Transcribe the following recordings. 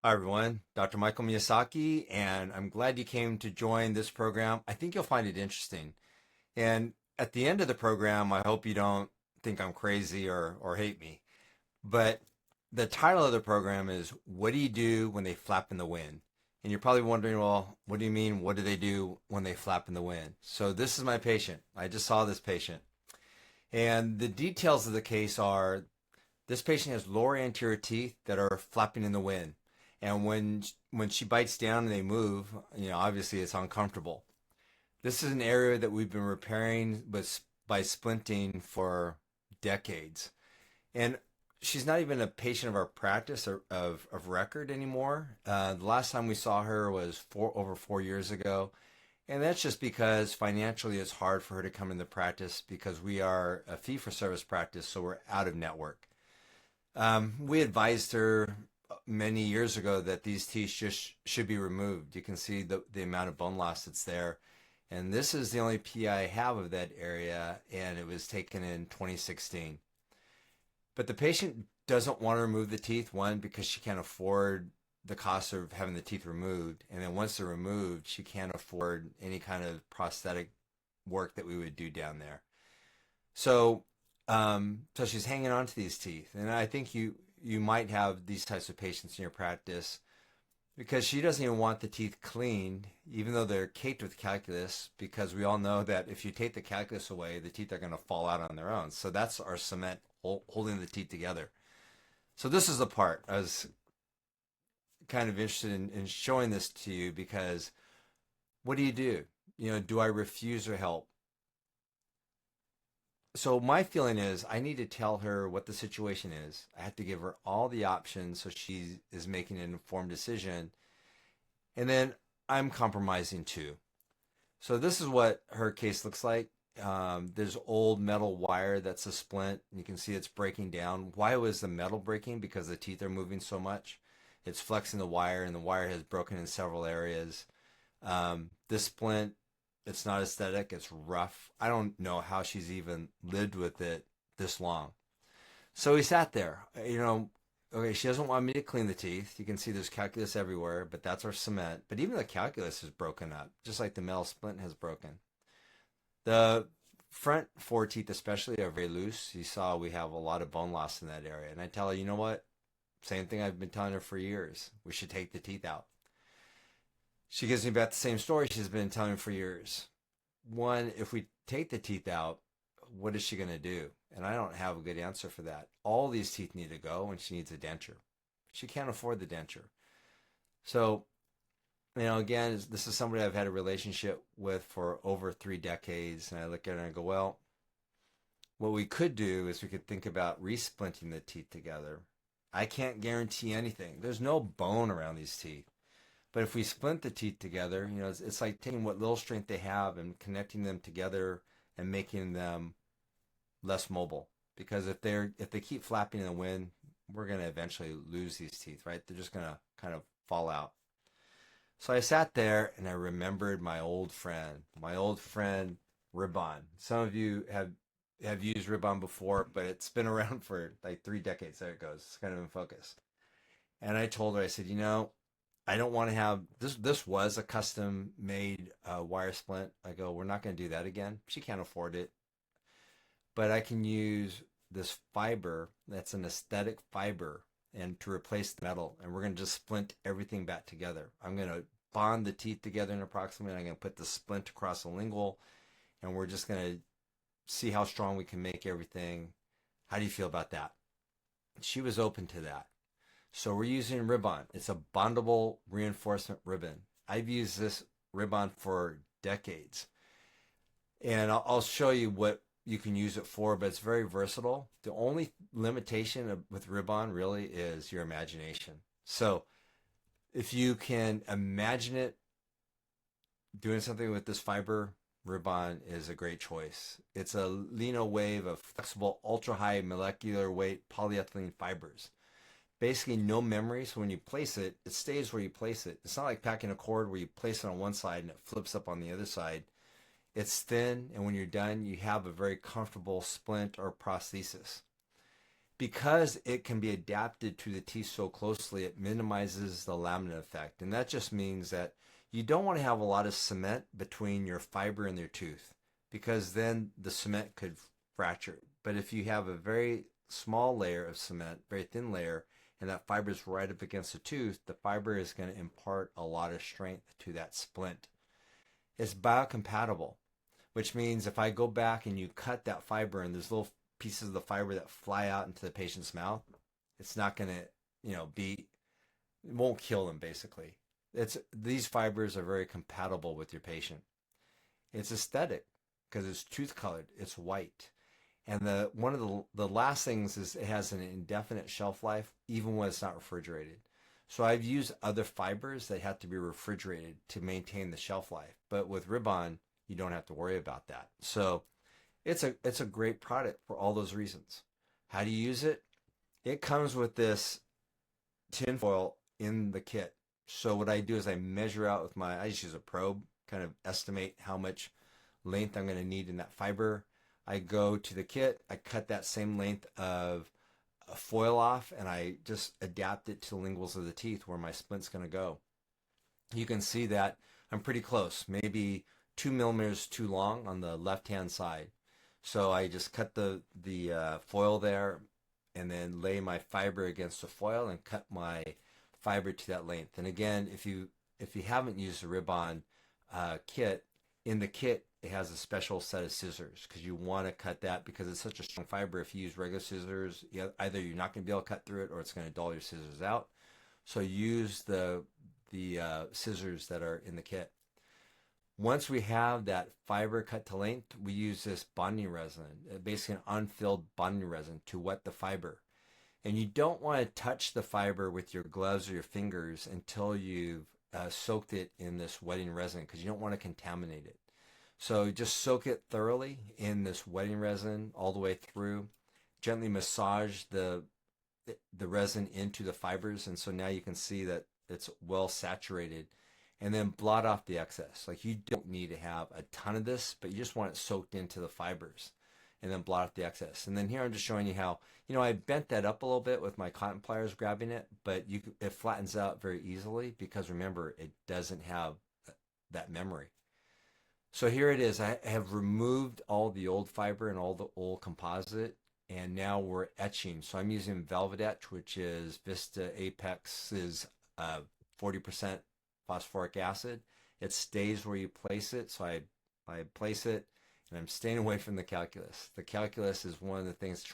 Hi, everyone. Dr. Michael Miyazaki, and I'm glad you came to join this program. I think you'll find it interesting. And at the end of the program, I hope you don't think I'm crazy or hate me. But the title of the program is What Do You Do When They Flap in the Wind? And you're probably wondering, well, what do you mean? What do they do when they flap in the wind? So this is my patient. I just saw this patient. And the details of the case are this patient has lower anterior teeth that are flapping in the wind. And when she bites down and they move, obviously it's uncomfortable. This is an area that we've been repairing by splinting for decades. And she's not even a patient of our practice or of record anymore. The last time we saw her was over 4 years ago. And that's just because financially it's hard for her to come into practice because we are a fee for service practice, so we're out of network. We advised her many years ago that these teeth just should be removed. You can see the amount of bone loss that's there. And this is the only PI I have of that area, and it was taken in 2016. But the patient doesn't want to remove the teeth, one, because she can't afford the cost of having the teeth removed. And then once they're removed, she can't afford any kind of prosthetic work that we would do down there. So, so she's hanging on to these teeth, and I think you might have these types of patients in your practice because she doesn't even want the teeth cleaned, even though they're caked with calculus. Because we all know that if you take the calculus away, the teeth are going to fall out on their own. So that's our cement holding the teeth together. So this is the part I was kind of interested in showing this to you because what do you do? Do I refuse her help? So my feeling is I need to tell her what the situation is. I have to give her all the options so she is making an informed decision. And then I'm compromising too. So this is what her case looks like. There's old metal wire that's a splint. You can see it's breaking down. Why was the metal breaking? Because the teeth are moving so much. It's flexing the wire, and the wire has broken in several areas. This splint, it's not aesthetic. It's rough. I don't know how she's even lived with it this long. So we sat there. Okay, she doesn't want me to clean the teeth. You can see there's calculus everywhere, but that's our cement. But even the calculus is broken up, just like the metal splint has broken. The front four teeth, especially, are very loose. You saw we have a lot of bone loss in that area. And I tell her, you know what? Same thing I've been telling her for years. We should take the teeth out. She gives me about the same story she's been telling me for years. One, if we take the teeth out, what is she going to do? And I don't have a good answer for that. All these teeth need to go, and she needs a denture. She can't afford the denture. So, again, this is somebody I've had a relationship with for over 3 decades. And I look at her and I go, well, what we could do is we could think about resplinting the teeth together. I can't guarantee anything. There's no bone around these teeth. But if we splint the teeth together, it's like taking what little strength they have and connecting them together and making them less mobile. Because if they keep flapping in the wind, we're going to eventually lose these teeth, right? They're just going to kind of fall out. So I sat there and I remembered my old friend Ribbon. Some of you have used Ribbon before, but it's been around for like 3 decades. There it goes. It's kind of in focus. And I told her, I said, I don't want to have this. This was a custom made wire splint. I go, we're not going to do that again. She can't afford it, but I can use this fiber that's an aesthetic fiber and to replace the metal. And we're going to just splint everything back together. I'm going to bond the teeth together in approximately. I'm going to put the splint across the lingual, and we're just going to see how strong we can make everything. How do you feel about that? She was open to that. So we're using ribbon. It's a bondable reinforcement ribbon. I've used this ribbon for decades. And I'll show you what you can use it for, but it's very versatile. The only limitation with ribbon really is your imagination. So if you can imagine it doing something with this fiber, ribbon is a great choice. It's a Lino wave of flexible, ultra high molecular weight polyethylene fibers. Basically no memory, so when you place it, it stays where you place it. It's not like packing a cord where you place it on one side and it flips up on the other side. It's thin, and when you're done, you have a very comfortable splint or prosthesis. Because it can be adapted to the teeth so closely, it minimizes the laminate effect. And that just means that you don't want to have a lot of cement between your fiber and your tooth, because then the cement could fracture. But if you have a very small layer of cement, very thin layer, and that fiber is right up against the tooth, the fiber is going to impart a lot of strength to that splint. It's biocompatible, which means if I go back and you cut that fiber and there's little pieces of the fiber that fly out into the patient's mouth, it's not going to, it won't kill them basically. These fibers are very compatible with your patient. It's aesthetic because it's tooth colored, it's white. And one of the last things is it has an indefinite shelf life, even when it's not refrigerated. So I've used other fibers that have to be refrigerated to maintain the shelf life. But with Rib-On, you don't have to worry about that. So it's a great product for all those reasons. How do you use it? It comes with this tin foil in the kit. So what I do is I measure out with I just use a probe, kind of estimate how much length I'm going to need in that fiber. I go to the kit, I cut that same length of foil off, and I just adapt it to the linguals of the teeth where my splint's going to go. You can see that I'm pretty close, maybe 2 millimeters too long on the left-hand side. So I just cut the foil there and then lay my fiber against the foil and cut my fiber to that length. And again, if you haven't used the Rib-On kit, in the kit it has a special set of scissors because you want to cut that because it's such a strong fiber. If you use regular scissors, either you're not going to be able to cut through it or it's going to dull your scissors out. So use the scissors that are in the kit. Once we have that fiber cut to length, we use this bonding resin, basically an unfilled bonding resin, to wet the fiber. And you don't want to touch the fiber with your gloves or your fingers until you've soaked it in this wetting resin because you don't want to contaminate it. So just soak it thoroughly in this wetting resin all the way through. Gently massage the resin into the fibers, and so now you can see that it's well saturated. And then blot off the excess. Like, you don't need to have a ton of this, but you just want it soaked into the fibers. And then blot off the excess. And then here I'm just showing you how, I bent that up a little bit with my cotton pliers grabbing it, but it flattens out very easily because, remember, it doesn't have that memory. So here it is. I have removed all the old fiber and all the old composite, and now we're etching. So I'm using Velvet Etch, which is Vista Apex's 40% phosphoric acid. It stays where you place it. So I place it, and I'm staying away from the calculus. The calculus is one of the things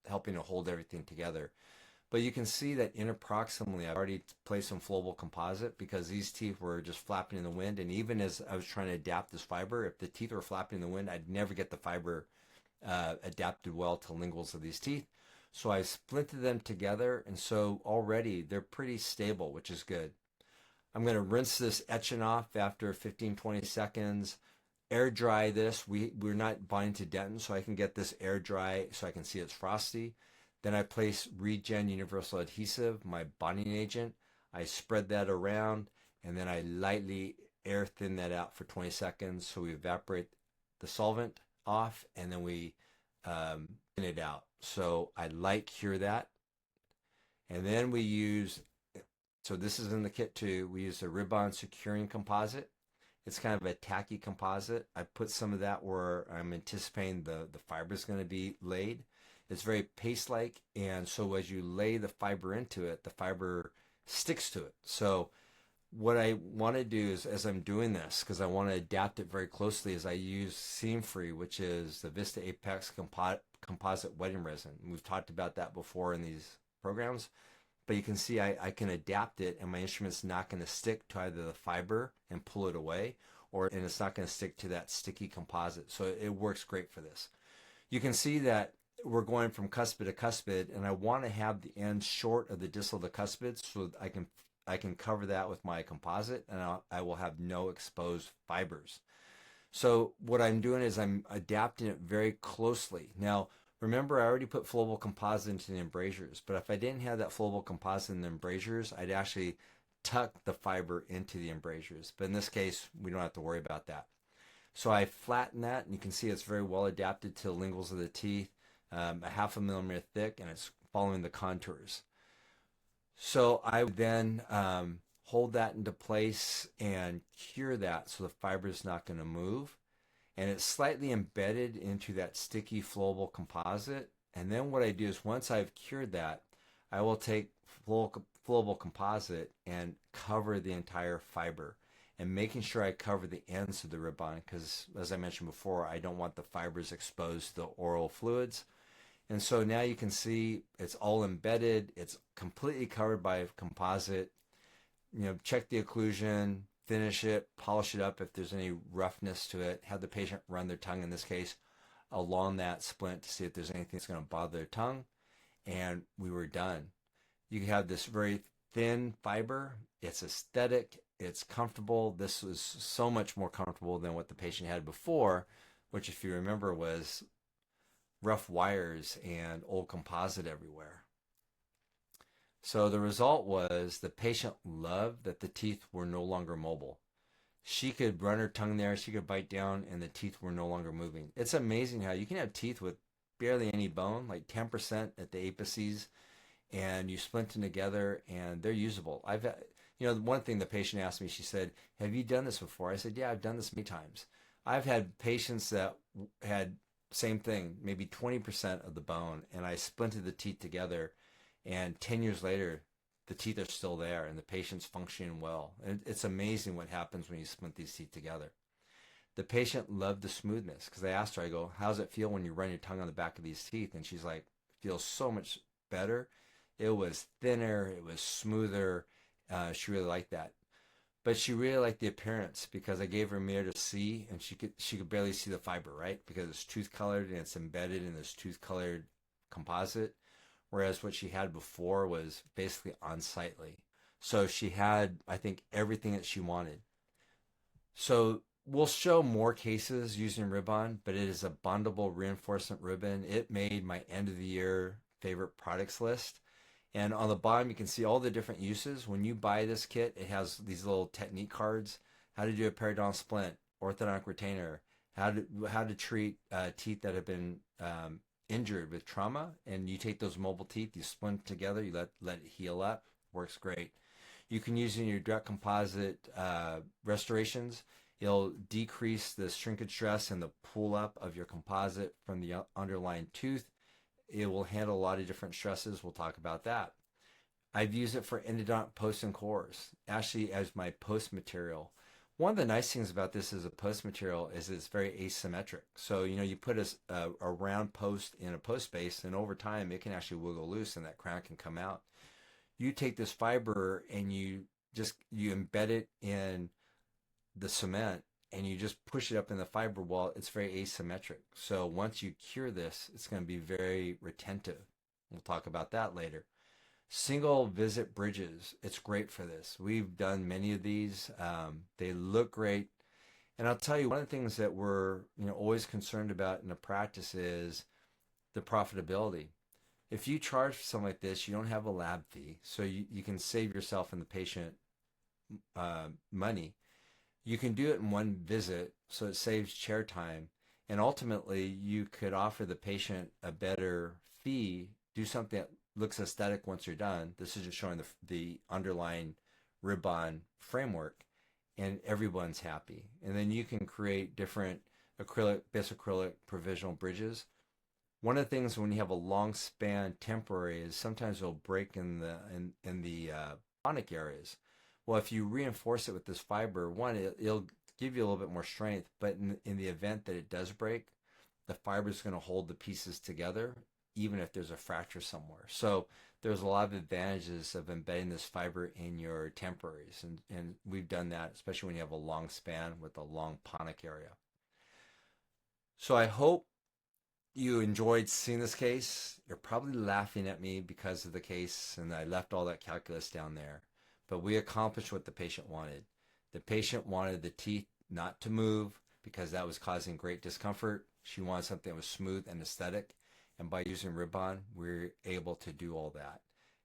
helping to hold everything together. But you can see that interproximally, I've already placed some flowable composite because these teeth were just flapping in the wind. And even as I was trying to adapt this fiber, if the teeth were flapping in the wind, I'd never get the fiber adapted well to linguals of these teeth. So I splinted them together, and so already they're pretty stable, which is good. I'm going to rinse this etching off after 15-20 seconds. Air dry this. We're not bonding to dentin, so I can get this air dry so I can see it's frosty. Then I place Regen Universal Adhesive, my bonding agent. I spread that around, and then I lightly air thin that out for 20 seconds so we evaporate the solvent off, and then we thin it out. So I light cure that. And then we use, so this is in the kit too, we use a Rib-On securing composite. It's kind of a tacky composite. I put some of that where I'm anticipating the fiber is going to be laid. It's very paste-like, and so as you lay the fiber into it, the fiber sticks to it. So what I want to do is, as I'm doing this, because I want to adapt it very closely, is I use Seam Free, which is the Vista Apex composite wetting resin. We've talked about that before in these programs, but you can see I can adapt it, and my instrument's not going to stick to either the fiber and pull it away, and it's not going to stick to that sticky composite. So it works great for this. You can see that we're going from cuspid to cuspid, and I want to have the end short of the distal of the cuspid so I can cover that with my composite, and I will have no exposed fibers. So what I'm doing is I'm adapting it very closely. Now, remember, I already put flowable composite into the embrasures, but if I didn't have that flowable composite in the embrasures, I'd actually tuck the fiber into the embrasures. But in this case, we don't have to worry about that. So I flatten that, and you can see it's very well adapted to the linguals of the teeth. a half a millimeter thick, and it's following the contours. So I would then hold that into place and cure that so the fiber is not going to move. And it's slightly embedded into that sticky flowable composite. And then what I do is once I've cured that, I will take flowable composite and cover the entire fiber, and making sure I cover the ends of the ribbon because, as I mentioned before, I don't want the fibers exposed to the oral fluids. And so now you can see it's all embedded. It's completely covered by composite. Check the occlusion, finish it, polish it up if there's any roughness to it. Have the patient run their tongue, in this case, along that splint to see if there's anything that's going to bother their tongue. And we were done. You have this very thin fiber. It's aesthetic. It's comfortable. This was so much more comfortable than what the patient had before, which, if you remember, was rough wires and old composite everywhere. So the result was the patient loved that the teeth were no longer mobile. She could run her tongue there, she could bite down, and the teeth were no longer moving. It's amazing how you can have teeth with barely any bone, like 10% at the apices, and you splint them together and they're usable. I've had, one thing the patient asked me, she said, "Have you done this before?" I said, "Yeah, I've done this many times." I've had patients that had same thing, maybe 20% of the bone, and I splinted the teeth together, and 10 years later, the teeth are still there, and the patient's functioning well. And it's amazing what happens when you splint these teeth together. The patient loved the smoothness, because I asked her, I go, "How does it feel when you run your tongue on the back of these teeth?" And she's like, "It feels so much better. It was thinner, it was smoother." She really liked that. But she really liked the appearance because I gave her a mirror to see, and she could barely see the fiber, right? Because it's tooth colored and it's embedded in this tooth colored composite. Whereas what she had before was basically unsightly. So she had, I think, everything that she wanted. So we'll show more cases using ribbon, but it is a bondable reinforcement ribbon. It made my end of the year favorite products list. And on the bottom, you can see all the different uses. When you buy this kit, it has these little technique cards: how to do a periodontal splint, orthodontic retainer, how to treat teeth that have been injured with trauma. And you take those mobile teeth, you splint together, you let it heal up. Works great. You can use it in your direct composite restorations. It'll decrease the shrinkage stress and the pull up of your composite from the underlying tooth. It will handle a lot of different stresses. We'll talk about that. I've used it for endodont posts and cores, actually as my post material. One of the nice things about this as a post material is it's very asymmetric. So, you put a round post in a post space, and over time it can actually wiggle loose and that crown can come out. You take this fiber and you embed it in the cement, and you just push it up in the fiber wall. It's very asymmetric. So once you cure this, it's going to be very retentive. We'll talk about that later. Single visit bridges. It's great for this. We've done many of these. They look great. And I'll tell you, one of the things that we're always concerned about in the practice is the profitability. If you charge for something like this, you don't have a lab fee. So you can save yourself and the patient money. You can do it in one visit, so it saves chair time. And ultimately, you could offer the patient a better fee, do something that looks aesthetic once you're done. This is just showing the underlying ribbon framework, and everyone's happy. And then you can create different acrylic, bisacrylic provisional bridges. One of the things when you have a long span temporary is sometimes it'll break in the chronic areas. Well, if you reinforce it with this fiber, one, it'll give you a little bit more strength, but in the event that it does break, the fiber is going to hold the pieces together, even if there's a fracture somewhere. So there's a lot of advantages of embedding this fiber in your temporaries, and we've done that, especially when you have a long span with a long ponic area. So I hope you enjoyed seeing this case. You're probably laughing at me because of the case, and I left all that calculus down there. But we accomplished what the patient wanted. The patient wanted the teeth not to move because that was causing great discomfort. She wanted something that was smooth and aesthetic. And by using ribbon, we're able to do all that.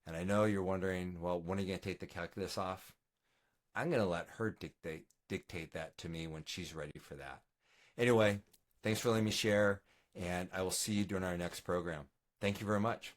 And I know you're wondering, well, when are you going to take the calculus off? I'm going to let her dictate that to me when she's ready for that. Anyway, thanks for letting me share. And I will see you during our next program. Thank you very much.